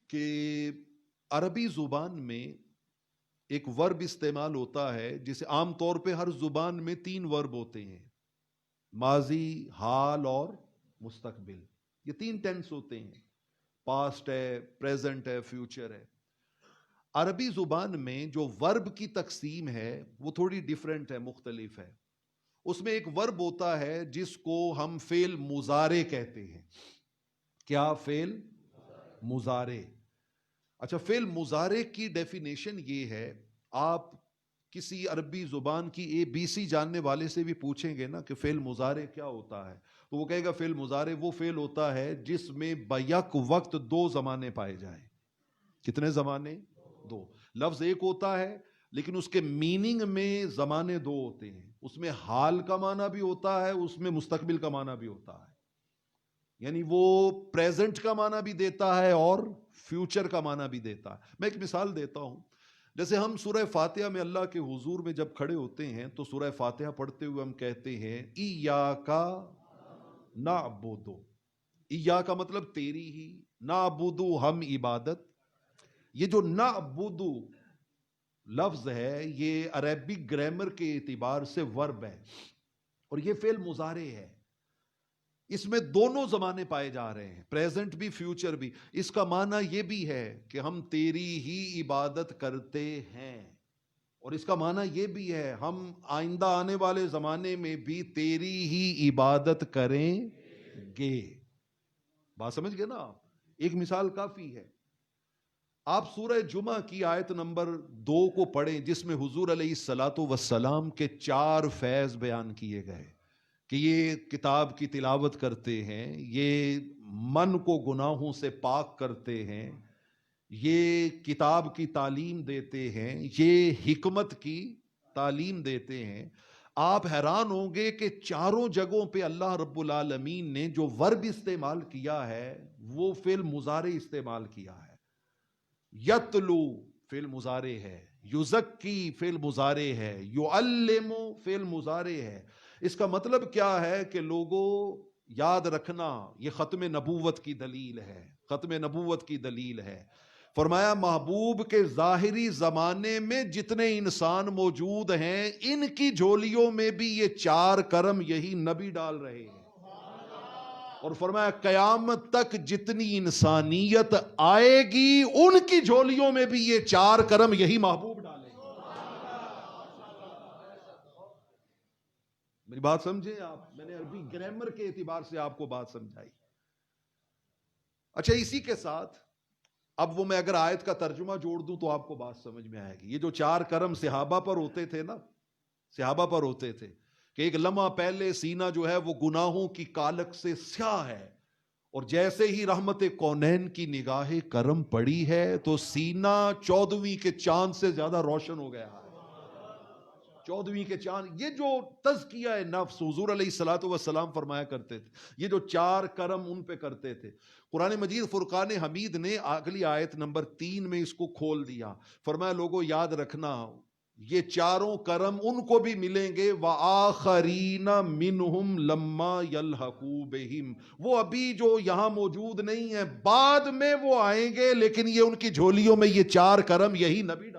کہ عربی زبان میں ایک ورب استعمال ہوتا ہے جسے عام طور پہ ہر زبان میں 3 ورب ہوتے ہیں، ماضی، حال اور مستقبل. یہ 3 ٹینس ہوتے ہیں، پاسٹ ہے، پریزنٹ ہے، فیوچر ہے. عربی زبان میں جو ورب کی تقسیم ہے وہ تھوڑی ڈیفرنٹ ہے، مختلف ہے. اس میں ایک ورب ہوتا ہے جس کو ہم فعل مضارع کہتے ہیں. کیا؟ فعل مضارع. اچھا، فعل مضارع کی ڈیفینیشن یہ ہے، آپ کسی عربی زبان کی ABC جاننے والے سے بھی پوچھیں گے نا کہ فعل مضارع کیا ہوتا ہے، تو وہ کہے گا فعل مضارع وہ فعل ہوتا ہے جس میں بیک وقت 2 زمانے پائے جائیں. کتنے زمانے؟ 2. لفظ ایک ہوتا ہے لیکن اس کے میننگ میں زمانے 2 ہوتے ہیں. اس میں حال کا معنی بھی ہوتا ہے، اس میں مستقبل کا معنی بھی ہوتا ہے. یعنی وہ پریزنٹ کا معنی بھی دیتا ہے اور فیوچر کا معنی بھی دیتا ہے. میں ایک مثال دیتا ہوں. جیسے ہم سورہ فاتحہ میں اللہ کے حضور میں جب کھڑے ہوتے ہیں تو سورہ فاتحہ پڑھتے ہوئے ہم کہتے ہیں ایاک نعبد. ایاک مطلب تیری ہی، نعبد ہم عبادت. یہ جو نعبد لفظ ہے یہ عربک گرامر کے اعتبار سے ورب ہے اور یہ فعل مضارع ہے. اس میں دونوں زمانے پائے جا رہے ہیں، پریزنٹ بھی فیوچر بھی. اس کا معنی یہ بھی ہے کہ ہم تیری ہی عبادت کرتے ہیں، اور اس کا معنی یہ بھی ہے ہم آئندہ آنے والے زمانے میں بھی تیری ہی عبادت کریں گے. بات سمجھ گئے نا آپ؟ ایک مثال کافی ہے. آپ سورہ جمعہ کی آیت نمبر 2 کو پڑھیں جس میں حضور علیہ الصلاۃ والسلام کے 4 فیض بیان کیے گئے کہ یہ کتاب کی تلاوت کرتے ہیں، یہ من کو گناہوں سے پاک کرتے ہیں، یہ کتاب کی تعلیم دیتے ہیں، یہ حکمت کی تعلیم دیتے ہیں. آپ حیران ہوں گے کہ چاروں جگہوں پہ اللہ رب العالمین نے جو ورب استعمال کیا ہے وہ فعل مضارع استعمال کیا ہے. یتلو فعل مضارع ہے، یزکی فعل مضارع ہے، یعلم فعل مضارع ہے. اس کا مطلب کیا ہے کہ لوگوں یاد رکھنا، یہ ختم نبوت کی دلیل ہے، ختم نبوت کی دلیل ہے. فرمایا محبوب کے ظاہری زمانے میں جتنے انسان موجود ہیں ان کی جھولیوں میں بھی یہ 4 کرم یہی نبی ڈال رہے ہیں. اور فرمایا قیامت تک جتنی انسانیت آئے گی ان کی جھولیوں میں بھی یہ 4 کرم یہی محبوب ڈالیں گے. میری بات سمجھیں آپ؟ میں نے عربی گرامر کے اعتبار سے آپ کو بات سمجھائی. اچھا، اسی کے ساتھ اب وہ میں اگر آیت کا ترجمہ جوڑ دوں تو آپ کو بات سمجھ میں آئے گی. یہ جو 4 کرم صحابہ پر ہوتے تھے نا، صحابہ پر ہوتے تھے کہ ایک لمحہ پہلے سینہ جو ہے وہ گناہوں کی کالک سے سیاہ ہے، اور جیسے ہی رحمت کونین کی نگاہ کرم پڑی ہے تو سینہ 14ویں کے چاند سے زیادہ روشن ہو گیا ہے. 14ویں کے چاند. یہ جو تزکیہ نفس حضور علیہ الصلوۃ والسلام فرمایا کرتے تھے، یہ جو 4 کرم ان پہ کرتے تھے، قرآن مجید فرقان حمید نے اگلی آیت نمبر 3 میں اس کو کھول دیا. فرمایا لوگوں یاد رکھنا یہ 4 کرم ان کو بھی ملیں گے، وآخرین منہم لما یلحقوا بہم. وہ ابھی جو یہاں موجود نہیں ہیں، بعد میں وہ آئیں گے، لیکن یہ ان کی جھولیوں میں یہ 4 کرم یہی نبی ڈالیں.